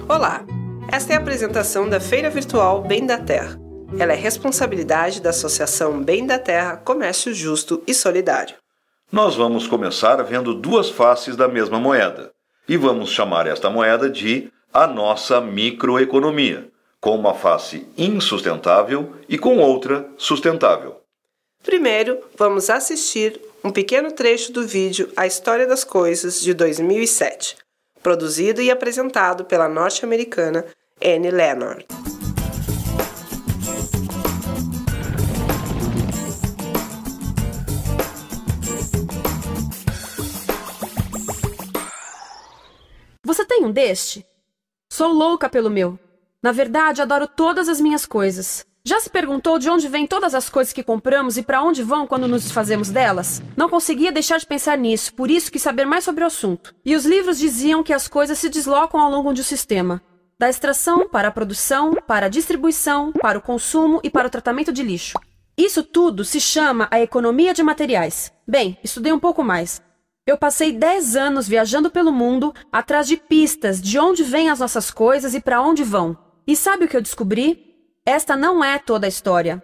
Olá, esta é a apresentação da Feira Virtual Bem da Terra. Ela é responsabilidade da Associação Bem da Terra, Comércio Justo e Solidário. Nós vamos começar vendo duas faces da mesma moeda e vamos chamar esta moeda de a nossa microeconomia, com uma face insustentável e com outra sustentável. Primeiro, vamos assistir um pequeno trecho do vídeo A História das Coisas de 2007, produzido e apresentado pela norte-americana Annie Leonard. Você tem um deste? Sou louca pelo meu. Na verdade, adoro todas as minhas coisas. Já se perguntou de onde vêm todas as coisas que compramos e para onde vão quando nos desfazemos delas? Não conseguia deixar de pensar nisso, por isso quis saber mais sobre o assunto. E os livros diziam que as coisas se deslocam ao longo de um sistema. Da extração, para a produção, para a distribuição, para o consumo e para o tratamento de lixo. Isso tudo se chama a economia de materiais. Bem, estudei um pouco mais. Eu passei 10 anos viajando pelo mundo atrás de pistas de onde vêm as nossas coisas e para onde vão. E sabe o que eu descobri? Esta não é toda a história.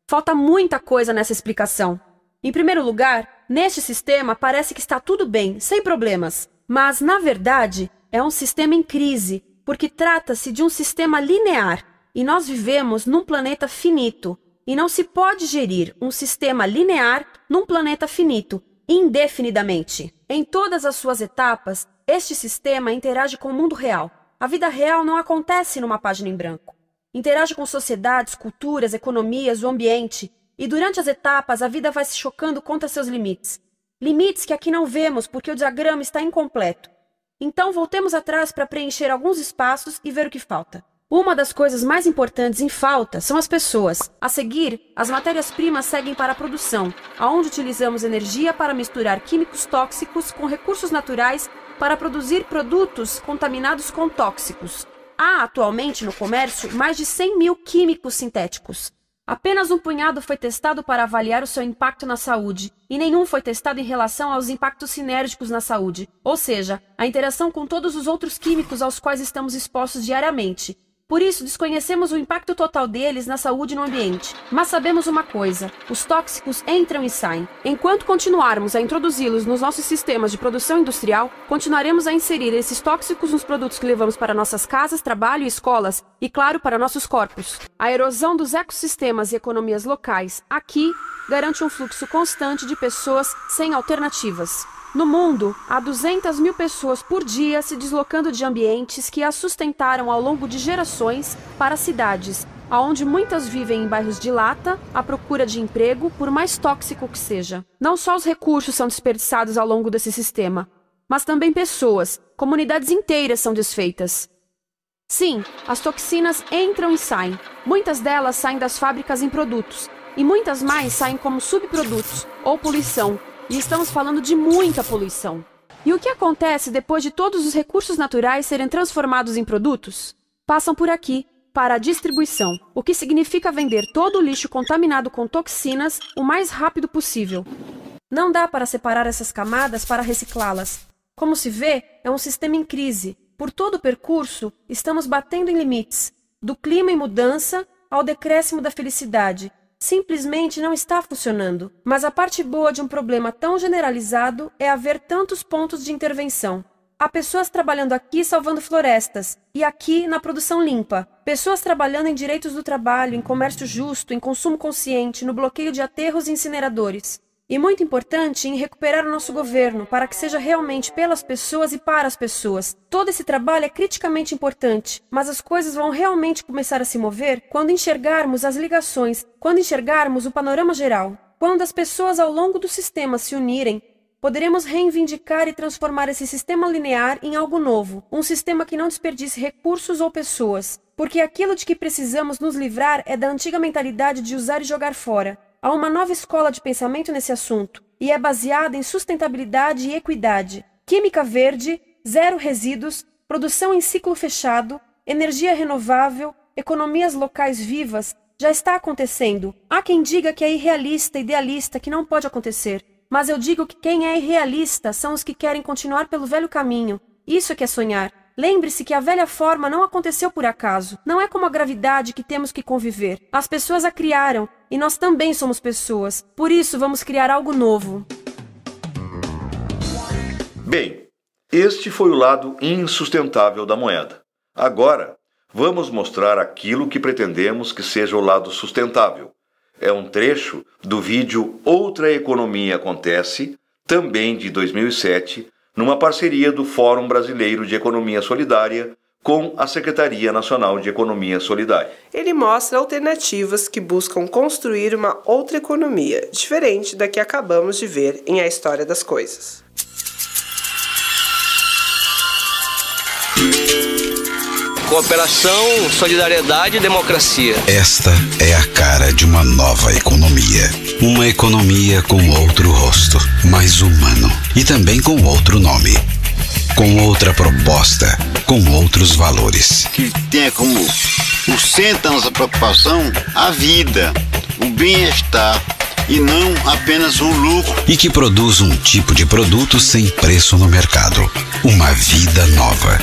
Falta muita coisa nessa explicação. Em primeiro lugar, neste sistema parece que está tudo bem, sem problemas. Mas, na verdade, é um sistema em crise, porque trata-se de um sistema linear. E nós vivemos num planeta finito. E não se pode gerir um sistema linear num planeta finito indefinidamente. Em todas as suas etapas, este sistema interage com o mundo real. A vida real não acontece numa página em branco. Interage com sociedades, culturas, economias, o ambiente. E durante as etapas, a vida vai se chocando contra seus limites. Limites que aqui não vemos porque o diagrama está incompleto. Então, voltemos atrás para preencher alguns espaços e ver o que falta. Uma das coisas mais importantes em falta são as pessoas. A seguir, as matérias-primas seguem para a produção, aonde utilizamos energia para misturar químicos tóxicos com recursos naturais para produzir produtos contaminados com tóxicos. Há atualmente no comércio mais de 100 mil químicos sintéticos. Apenas um punhado foi testado para avaliar o seu impacto na saúde, e nenhum foi testado em relação aos impactos sinérgicos na saúde, ou seja, a interação com todos os outros químicos aos quais estamos expostos diariamente. Por isso, desconhecemos o impacto total deles na saúde e no ambiente. Mas sabemos uma coisa: os tóxicos entram e saem. Enquanto continuarmos a introduzi-los nos nossos sistemas de produção industrial, continuaremos a inserir esses tóxicos nos produtos que levamos para nossas casas, trabalho e escolas, e claro, para nossos corpos. A erosão dos ecossistemas e economias locais, aqui, garante um fluxo constante de pessoas sem alternativas. No mundo, há 200 mil pessoas por dia se deslocando de ambientes que as sustentaram ao longo de gerações para cidades, aonde muitas vivem em bairros de lata, à procura de emprego, por mais tóxico que seja. Não só os recursos são desperdiçados ao longo desse sistema, mas também pessoas, comunidades inteiras são desfeitas. Sim, as toxinas entram e saem. Muitas delas saem das fábricas em produtos, e muitas mais saem como subprodutos ou poluição. E estamos falando de muita poluição. E o que acontece depois de todos os recursos naturais serem transformados em produtos? Passam por aqui, para a distribuição, o que significa vender todo o lixo contaminado com toxinas o mais rápido possível. Não dá para separar essas camadas para reciclá-las. Como se vê, é um sistema em crise. Por todo o percurso, estamos batendo em limites, do clima em mudança ao decréscimo da felicidade. Simplesmente não está funcionando. Mas a parte boa de um problema tão generalizado é haver tantos pontos de intervenção. Há pessoas trabalhando aqui salvando florestas, e aqui na produção limpa. Pessoas trabalhando em direitos do trabalho, em comércio justo, em consumo consciente, no bloqueio de aterros e incineradores. E muito importante, em recuperar o nosso governo, para que seja realmente pelas pessoas e para as pessoas. Todo esse trabalho é criticamente importante, mas as coisas vão realmente começar a se mover quando enxergarmos as ligações, quando enxergarmos o panorama geral. Quando as pessoas ao longo do sistema se unirem, poderemos reivindicar e transformar esse sistema linear em algo novo, um sistema que não desperdice recursos ou pessoas, porque aquilo de que precisamos nos livrar é da antiga mentalidade de usar e jogar fora. Há uma nova escola de pensamento nesse assunto, e é baseada em sustentabilidade e equidade, química verde, zero resíduos, produção em ciclo fechado, energia renovável, economias locais vivas. Já está acontecendo. Há quem diga que é irrealista, idealista, que não pode acontecer. Mas eu digo que quem é irrealista são os que querem continuar pelo velho caminho. Isso é que é sonhar. Lembre-se que a velha forma não aconteceu por acaso. Não é como a gravidade que temos que conviver. As pessoas a criaram, e nós também somos pessoas. Por isso, vamos criar algo novo. Bem, este foi o lado insustentável da moeda. Agora, vamos mostrar aquilo que pretendemos que seja o lado sustentável. É um trecho do vídeo Outra Economia Acontece, também de 2007, numa parceria do Fórum Brasileiro de Economia Solidária com a Secretaria Nacional de Economia Solidária. Ele mostra alternativas que buscam construir uma outra economia, diferente da que acabamos de ver em A História das Coisas. Cooperação, solidariedade e democracia. Esta é a cara de uma nova economia. Uma economia com outro rosto, mais humano e também com outro nome. Com outra proposta, com outros valores. Que tenha como o centro da nossa preocupação a vida, o bem-estar e não apenas o lucro. E que produz um tipo de produto sem preço no mercado. Uma vida nova.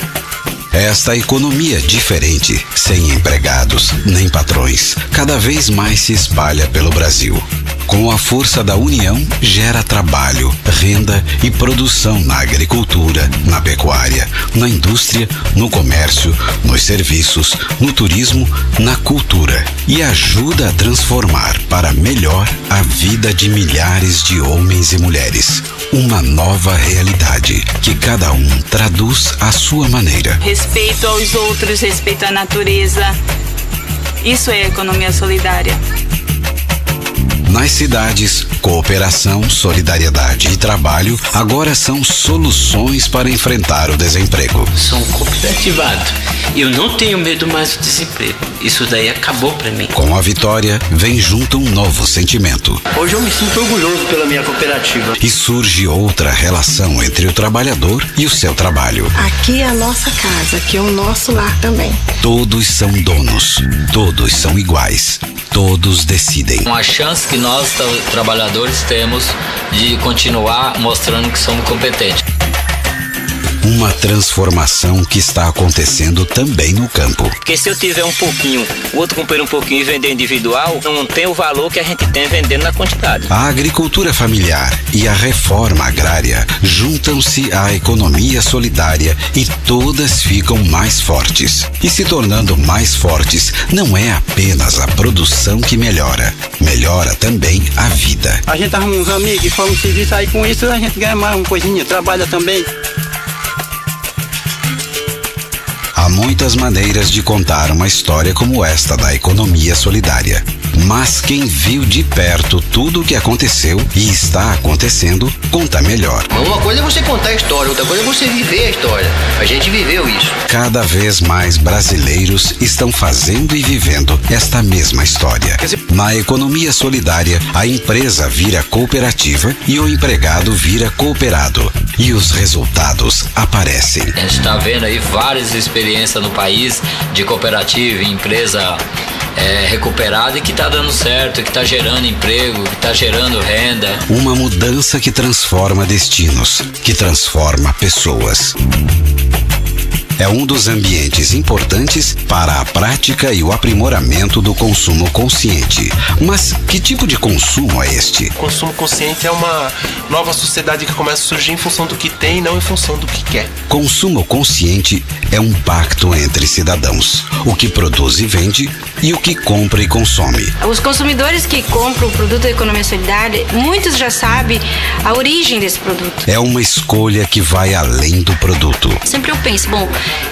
Esta economia diferente, sem empregados nem patrões, cada vez mais se espalha pelo Brasil. Com a força da união, gera trabalho, renda e produção na agricultura, na pecuária, na indústria, no comércio, nos serviços, no turismo, na cultura. E ajuda a transformar para melhor a vida de milhares de homens e mulheres. Uma nova realidade que cada um traduz à sua maneira. Respeito aos outros, respeito à natureza. Isso é economia solidária. Nas cidades, cooperação, solidariedade e trabalho agora são soluções para enfrentar o desemprego. Sou um cooperativado. Eu não tenho medo mais do desemprego. Isso daí acabou para mim. Com a vitória, vem junto um novo sentimento. Hoje eu me sinto orgulhoso pela minha cooperativa. E surge outra relação entre o trabalhador e o seu trabalho. Aqui é a nossa casa, aqui é o nosso lar também. Todos são donos, todos são iguais, todos decidem. Uma chance que nós, trabalhadores, temos de continuar mostrando que somos competentes. Uma transformação que está acontecendo também no campo. Porque se eu tiver um pouquinho, o outro comprar um pouquinho e vender individual, não tem o valor que a gente tem vendendo na quantidade. A agricultura familiar e a reforma agrária juntam-se à economia solidária e todas ficam mais fortes. E se tornando mais fortes, não é apenas a produção que melhora, melhora também a vida. A gente arruma uns amigos e faz um serviço aí, com isso a gente ganha mais uma coisinha, trabalha também. Há muitas maneiras de contar uma história como esta da economia solidária. Mas quem viu de perto tudo o que aconteceu e está acontecendo, conta melhor. Uma coisa é você contar a história, outra coisa é você viver a história. A gente viveu isso. Cada vez mais brasileiros estão fazendo e vivendo esta mesma história. Na economia solidária, a empresa vira cooperativa e o empregado vira cooperado. E os resultados aparecem. A gente está vendo aí várias experiências no país de cooperativa e empresa recuperada e que está dando certo, que está gerando emprego, que está gerando renda. Uma mudança que transforma destinos, que transforma pessoas. É um dos ambientes importantes para a prática e o aprimoramento do consumo consciente. Mas que tipo de consumo é este? O consumo consciente é uma nova sociedade que começa a surgir em função do que tem e não em função do que quer. Consumo consciente é um pacto entre cidadãos. O que produz e vende e o que compra e consome. Os consumidores que compram o produto da economia solidária, muitos já sabem a origem desse produto. É uma escolha que vai além do produto. Sempre eu penso, bom,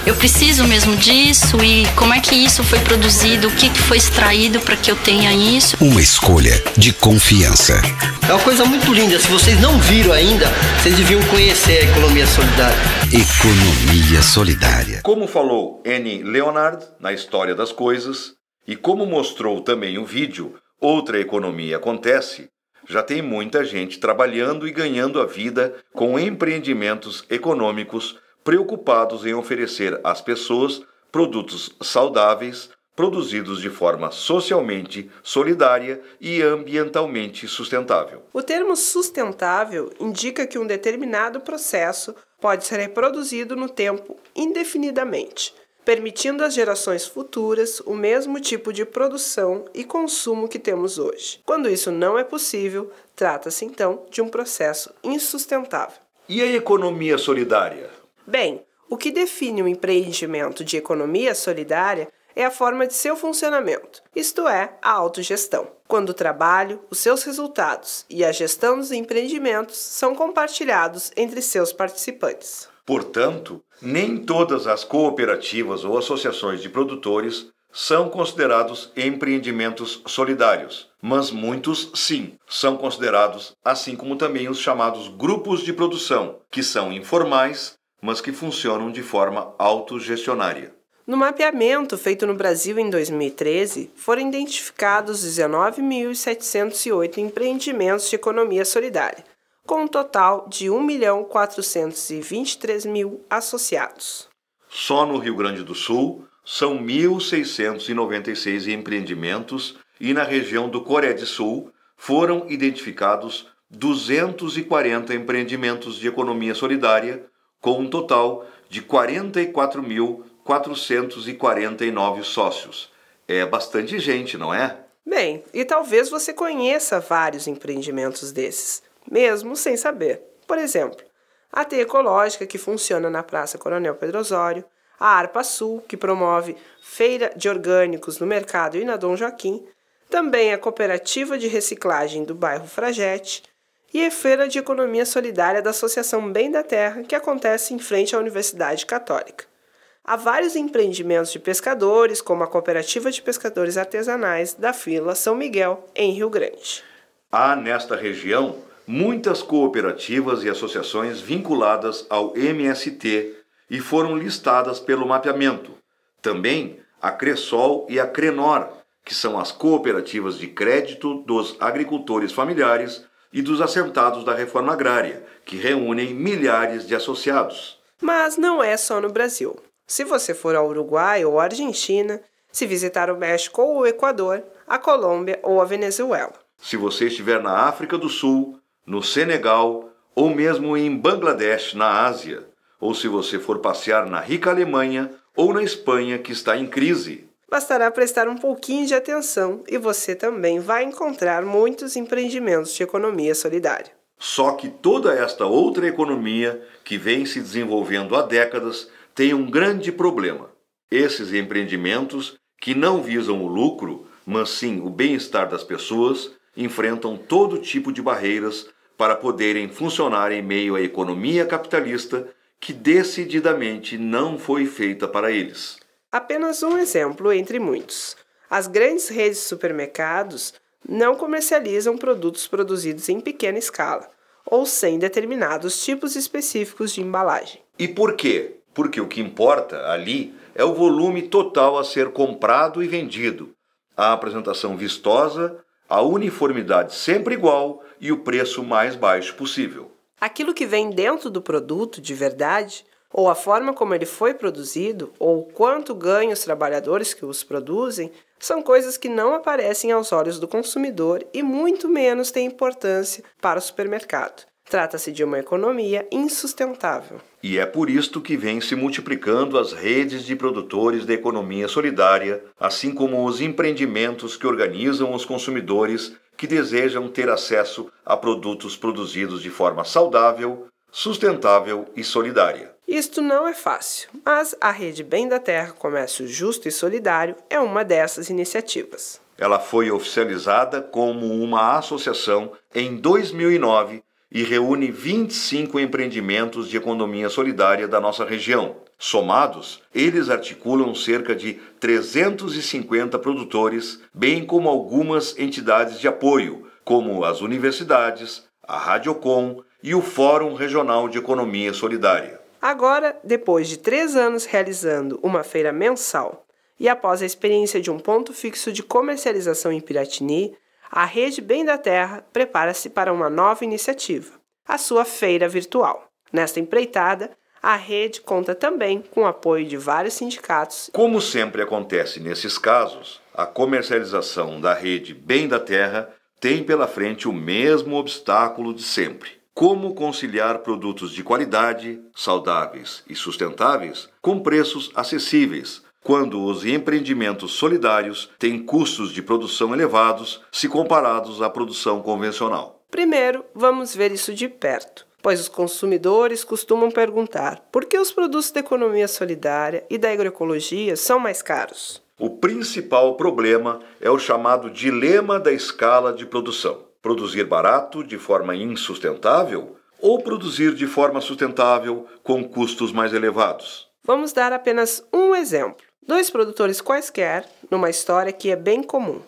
eu preciso mesmo disso e como é que isso foi produzido, o que foi extraído para que eu tenha isso. Uma escolha de confiança. É uma coisa muito linda, se vocês não viram ainda, vocês deviam conhecer a economia solidária. Economia solidária. Como falou Annie Leonard na História das Coisas, e como mostrou também o vídeo Outra Economia Acontece, já tem muita gente trabalhando e ganhando a vida com empreendimentos econômicos preocupados em oferecer às pessoas produtos saudáveis, produzidos de forma socialmente solidária e ambientalmente sustentável. O termo sustentável indica que um determinado processo pode ser reproduzido no tempo indefinidamente, permitindo às gerações futuras o mesmo tipo de produção e consumo que temos hoje. Quando isso não é possível, trata-se então de um processo insustentável. E a economia solidária? Bem, o que define um empreendimento de economia solidária é a forma de seu funcionamento, isto é, a autogestão, quando o trabalho, os seus resultados e a gestão dos empreendimentos são compartilhados entre seus participantes. Portanto, nem todas as cooperativas ou associações de produtores são considerados empreendimentos solidários, mas muitos sim, são considerados, assim como também os chamados grupos de produção, que são informais, mas que funcionam de forma autogestionária. No mapeamento feito no Brasil em 2013, foram identificados 19.708 empreendimentos de economia solidária, com um total de 1.423.000 associados. Só no Rio Grande do Sul, são 1.696 empreendimentos e na região do Coreia do Sul foram identificados 240 empreendimentos de economia solidária, com um total de 44.449 sócios. É bastante gente, não é? Bem, e talvez você conheça vários empreendimentos desses, mesmo sem saber. Por exemplo, a T Ecológica, que funciona na Praça Coronel Pedro Osório, a Arpa Sul, que promove feira de orgânicos no mercado e na Dom Joaquim, também a Cooperativa de Reciclagem do bairro Fragete e a Feira de Economia Solidária da Associação Bem da Terra, que acontece em frente à Universidade Católica. Há vários empreendimentos de pescadores, como a Cooperativa de Pescadores Artesanais da Vila São Miguel, em Rio Grande. Há nesta região muitas cooperativas e associações vinculadas ao MST e foram listadas pelo mapeamento. Também a Cresol e a Crenor, que são as cooperativas de crédito dos agricultores familiares e dos assentados da reforma agrária, que reúnem milhares de associados. Mas não é só no Brasil. Se você for ao Uruguai ou à Argentina, se visitar o México ou o Equador, a Colômbia ou a Venezuela. Se você estiver na África do Sul, no Senegal ou mesmo em Bangladesh, na Ásia, ou se você for passear na rica Alemanha ou na Espanha, que está em crise. Bastará prestar um pouquinho de atenção e você também vai encontrar muitos empreendimentos de economia solidária. Só que toda esta outra economia que vem se desenvolvendo há décadas tem um grande problema. Esses empreendimentos, que não visam o lucro, mas sim o bem-estar das pessoas, enfrentam todo tipo de barreiras para poderem funcionar em meio à economia capitalista que decididamente não foi feita para eles. Apenas um exemplo entre muitos. As grandes redes de supermercados não comercializam produtos produzidos em pequena escala ou sem determinados tipos específicos de embalagem. E por quê? Porque o que importa ali é o volume total a ser comprado e vendido, a apresentação vistosa, a uniformidade sempre igual e o preço mais baixo possível. Aquilo que vem dentro do produto de verdade, ou a forma como ele foi produzido, ou quanto ganham os trabalhadores que os produzem, são coisas que não aparecem aos olhos do consumidor e muito menos têm importância para o supermercado. Trata-se de uma economia insustentável. E é por isto que vem se multiplicando as redes de produtores da economia solidária, assim como os empreendimentos que organizam os consumidores que desejam ter acesso a produtos produzidos de forma saudável, sustentável e solidária. Isto não é fácil, mas a Rede Bem da Terra Comércio Justo e Solidário é uma dessas iniciativas. Ela foi oficializada como uma associação em 2009 e reúne 25 empreendimentos de economia solidária da nossa região. Somados, eles articulam cerca de 350 produtores, bem como algumas entidades de apoio, como as universidades, a Radiocom e o Fórum Regional de Economia Solidária. Agora, depois de 3 anos realizando uma feira mensal e após a experiência de um ponto fixo de comercialização em Piratini, a Rede Bem da Terra prepara-se para uma nova iniciativa, a sua feira virtual. Nesta empreitada, A rede conta também com o apoio de vários sindicatos. Como sempre acontece nesses casos, a comercialização da rede Bem da Terra tem pela frente o mesmo obstáculo de sempre. Como conciliar produtos de qualidade, saudáveis e sustentáveis com preços acessíveis, quando os empreendimentos solidários têm custos de produção elevados se comparados à produção convencional? Primeiro, vamos ver isso de perto, pois os consumidores costumam perguntar por que os produtos da economia solidária e da agroecologia são mais caros. O principal problema é o chamado dilema da escala de produção. Produzir barato de forma insustentável ou produzir de forma sustentável com custos mais elevados? Vamos dar apenas um exemplo. 2 produtores quaisquer, numa história que é bem comum.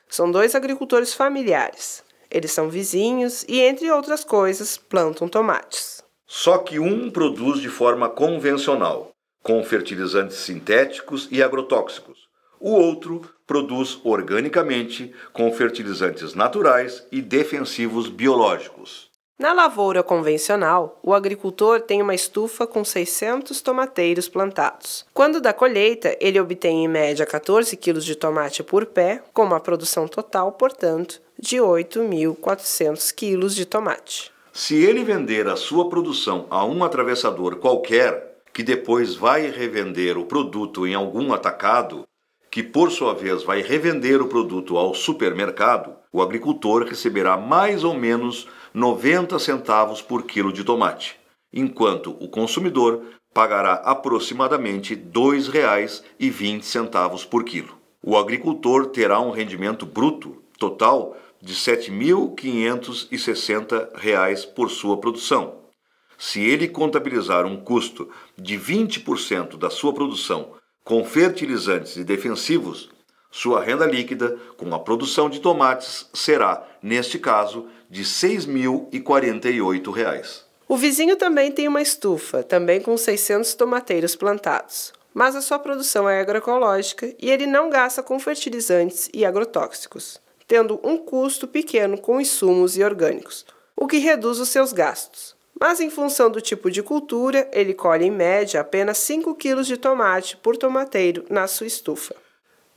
São 2 agricultores familiares. Eles são vizinhos e, entre outras coisas, plantam tomates. Só que um produz de forma convencional, com fertilizantes sintéticos e agrotóxicos. O outro produz organicamente, com fertilizantes naturais e defensivos biológicos. Na lavoura convencional, o agricultor tem uma estufa com 600 tomateiros plantados. Quando da colheita, ele obtém em média 14 kg de tomate por pé, com uma produção total, portanto, de 8.400 kg de tomate. Se ele vender a sua produção a um atravessador qualquer, que depois vai revender o produto em algum atacado, que por sua vez vai revender o produto ao supermercado, o agricultor receberá mais ou menos 90 centavos por quilo de tomate, enquanto o consumidor pagará aproximadamente R$ 2,20 por quilo. O agricultor terá um rendimento bruto total de R$ 7.560 por sua produção. Se ele contabilizar um custo de 20% da sua produção com fertilizantes e defensivos, sua renda líquida com a produção de tomates será, neste caso, de R$ 6.048. O vizinho também tem uma estufa, também com 600 tomateiros plantados, mas a sua produção é agroecológica e ele não gasta com fertilizantes e agrotóxicos, tendo um custo pequeno com insumos e orgânicos, o que reduz os seus gastos. Mas em função do tipo de cultura, ele colhe em média apenas 5 kg de tomate por tomateiro na sua estufa.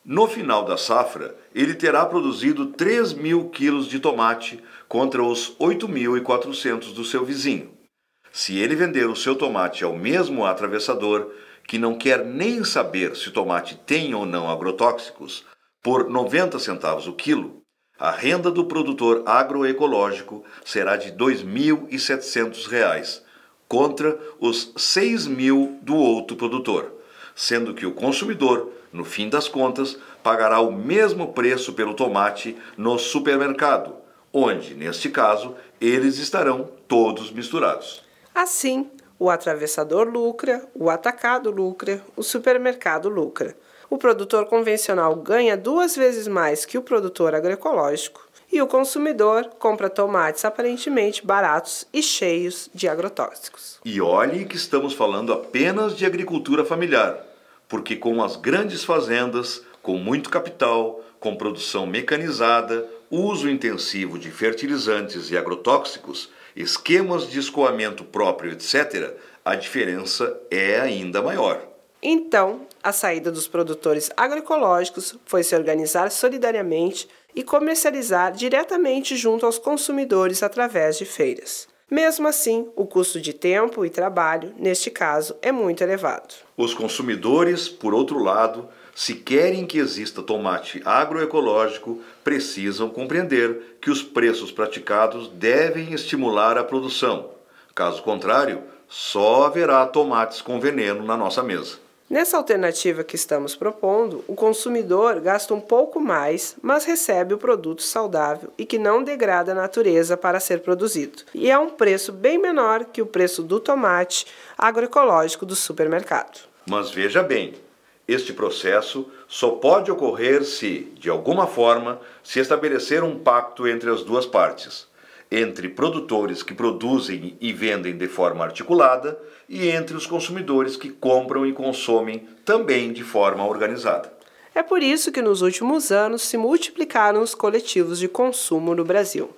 No final da safra, ele terá produzido 3.000 quilos de tomate contra os 8.400 do seu vizinho. Se ele vender o seu tomate ao mesmo atravessador, que não quer nem saber se o tomate tem ou não agrotóxicos, por 90 centavos o quilo, a renda do produtor agroecológico será de R$ 2.700, contra os R$ 6.000 do outro produtor, sendo que o consumidor, no fim das contas, pagará o mesmo preço pelo tomate no supermercado, onde, neste caso, eles estarão todos misturados. Assim, o atravessador lucra, o atacado lucra, o supermercado lucra. O produtor convencional ganha 2 vezes mais que o produtor agroecológico e o consumidor compra tomates aparentemente baratos e cheios de agrotóxicos. E olhe que estamos falando apenas de agricultura familiar, porque com as grandes fazendas, com muito capital, com produção mecanizada, uso intensivo de fertilizantes e agrotóxicos, esquemas de escoamento próprio, etc., a diferença é ainda maior. Então, a saída dos produtores agroecológicos foi se organizar solidariamente e comercializar diretamente junto aos consumidores através de feiras. Mesmo assim, o custo de tempo e trabalho, neste caso, é muito elevado. Os consumidores, por outro lado, se querem que exista tomate agroecológico, precisam compreender que os preços praticados devem estimular a produção. Caso contrário, só haverá tomates com veneno na nossa mesa. Nessa alternativa que estamos propondo, o consumidor gasta um pouco mais, mas recebe o produto saudável e que não degrada a natureza para ser produzido. E é um preço bem menor que o preço do tomate agroecológico do supermercado. Mas veja bem, este processo só pode ocorrer se, de alguma forma, se estabelecer um pacto entre as duas partes, entre produtores que produzem e vendem de forma articulada e entre os consumidores que compram e consomem também de forma organizada. É por isso que nos últimos anos se multiplicaram os coletivos de consumo no Brasil.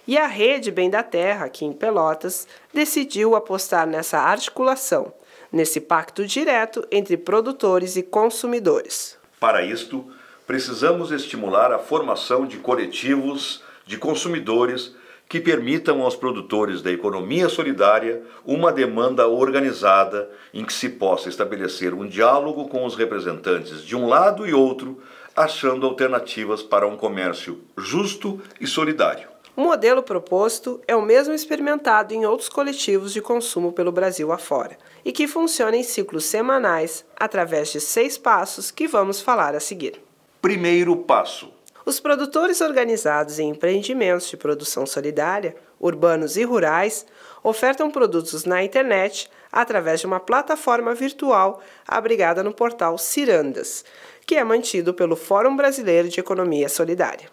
E a Rede Bem da Terra, aqui em Pelotas, decidiu apostar nessa articulação nesse pacto direto entre produtores e consumidores. Para isto, precisamos estimular a formação de coletivos de consumidores que permitam aos produtores da economia solidária uma demanda organizada em que se possa estabelecer um diálogo com os representantes de um lado e outro, achando alternativas para um comércio justo e solidário. O modelo proposto é o mesmo experimentado em outros coletivos de consumo pelo Brasil afora e que funciona em ciclos semanais através de 6 passos que vamos falar a seguir. Primeiro passo. Os produtores organizados em empreendimentos de produção solidária, urbanos e rurais, ofertam produtos na internet através de uma plataforma virtual abrigada no portal Cirandas, que é mantido pelo Fórum Brasileiro de Economia Solidária.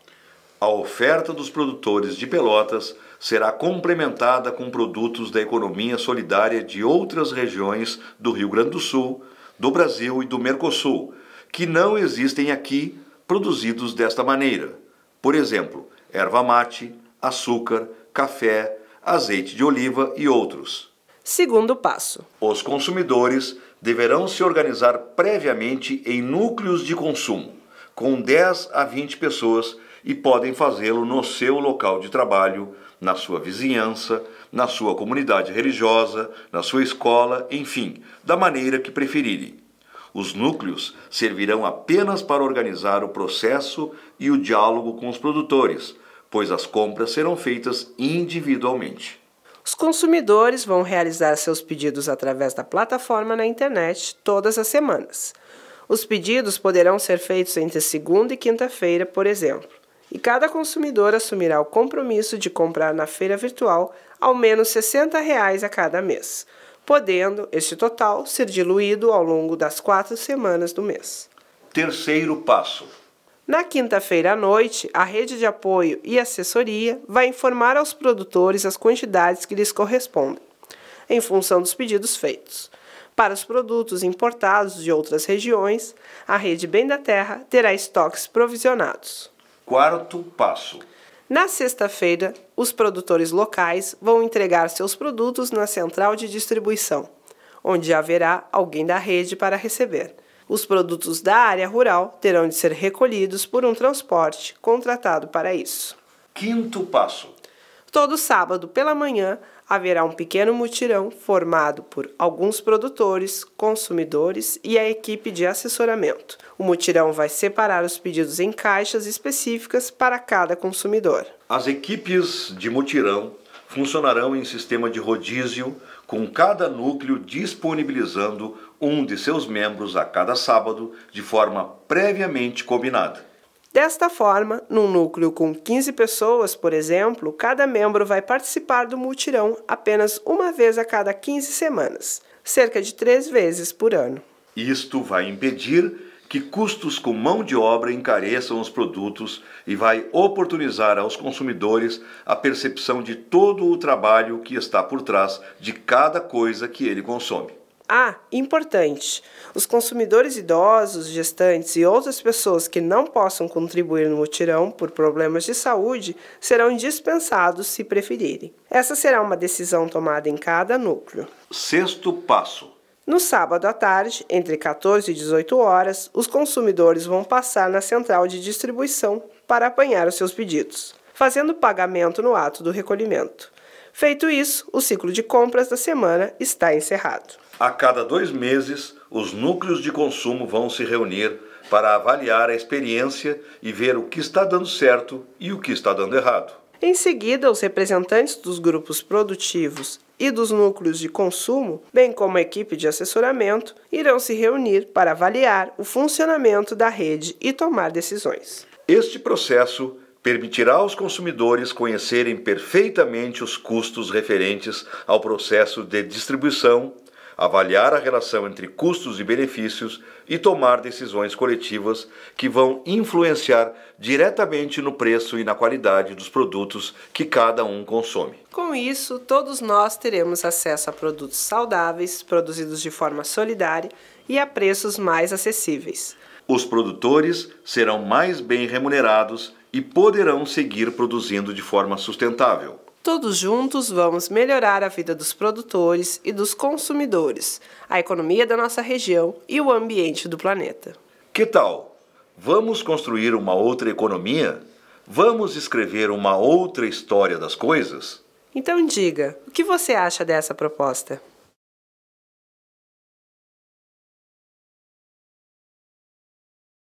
A oferta dos produtores de Pelotas será complementada com produtos da economia solidária de outras regiões do Rio Grande do Sul, do Brasil e do Mercosul, que não existem aqui, produzidos desta maneira. Por exemplo, erva mate, açúcar, café, azeite de oliva e outros. Segundo passo. Os consumidores deverão se organizar previamente em núcleos de consumo, com 10 a 20 pessoas, e podem fazê-lo no seu local de trabalho, na sua vizinhança, na sua comunidade religiosa, na sua escola, enfim, da maneira que preferirem. Os núcleos servirão apenas para organizar o processo e o diálogo com os produtores, pois as compras serão feitas individualmente. Os consumidores vão realizar seus pedidos através da plataforma na internet todas as semanas. Os pedidos poderão ser feitos entre segunda e quinta-feira, por exemplo, e cada consumidor assumirá o compromisso de comprar na feira virtual ao menos R$ 60 a cada mês, podendo este total ser diluído ao longo das 4 semanas do mês. Terceiro passo. Na quinta-feira à noite, a rede de apoio e assessoria vai informar aos produtores as quantidades que lhes correspondem, em função dos pedidos feitos. Para os produtos importados de outras regiões, a rede Bem da Terra terá estoques provisionados. Quarto passo. Na sexta-feira, os produtores locais vão entregar seus produtos na central de distribuição, onde haverá alguém da rede para receber. Os produtos da área rural terão de ser recolhidos por um transporte contratado para isso. Quinto passo. Todo sábado pela manhã haverá um pequeno mutirão formado por alguns produtores, consumidores e a equipe de assessoramento. O mutirão vai separar os pedidos em caixas específicas para cada consumidor. As equipes de mutirão funcionarão em sistema de rodízio, com cada núcleo disponibilizando um de seus membros a cada sábado, de forma previamente combinada. Desta forma, num núcleo com 15 pessoas, por exemplo, cada membro vai participar do mutirão apenas uma vez a cada 15 semanas, cerca de 3 vezes por ano. Isto vai impedir que custos com mão de obra encareçam os produtos e vai oportunizar aos consumidores a percepção de todo o trabalho que está por trás de cada coisa que ele consome. Ah, importante! Os consumidores idosos, gestantes e outras pessoas que não possam contribuir no mutirão por problemas de saúde serão dispensados se preferirem. Essa será uma decisão tomada em cada núcleo. Sexto passo. No sábado à tarde, entre 14 e 18 horas, os consumidores vão passar na central de distribuição para apanhar os seus pedidos, fazendo pagamento no ato do recolhimento. Feito isso, o ciclo de compras da semana está encerrado. A cada 2 meses, os núcleos de consumo vão se reunir para avaliar a experiência e ver o que está dando certo e o que está dando errado. Em seguida, os representantes dos grupos produtivos e dos núcleos de consumo, bem como a equipe de assessoramento, irão se reunir para avaliar o funcionamento da rede e tomar decisões. Este processo permitirá aos consumidores conhecerem perfeitamente os custos referentes ao processo de distribuição, avaliar a relação entre custos e benefícios e tomar decisões coletivas que vão influenciar diretamente no preço e na qualidade dos produtos que cada um consome. Com isso, todos nós teremos acesso a produtos saudáveis, produzidos de forma solidária e a preços mais acessíveis. Os produtores serão mais bem remunerados e poderão seguir produzindo de forma sustentável. Todos juntos vamos melhorar a vida dos produtores e dos consumidores, a economia da nossa região e o ambiente do planeta. Que tal? Vamos construir uma outra economia? Vamos escrever uma outra história das coisas? Então diga, o que você acha dessa proposta?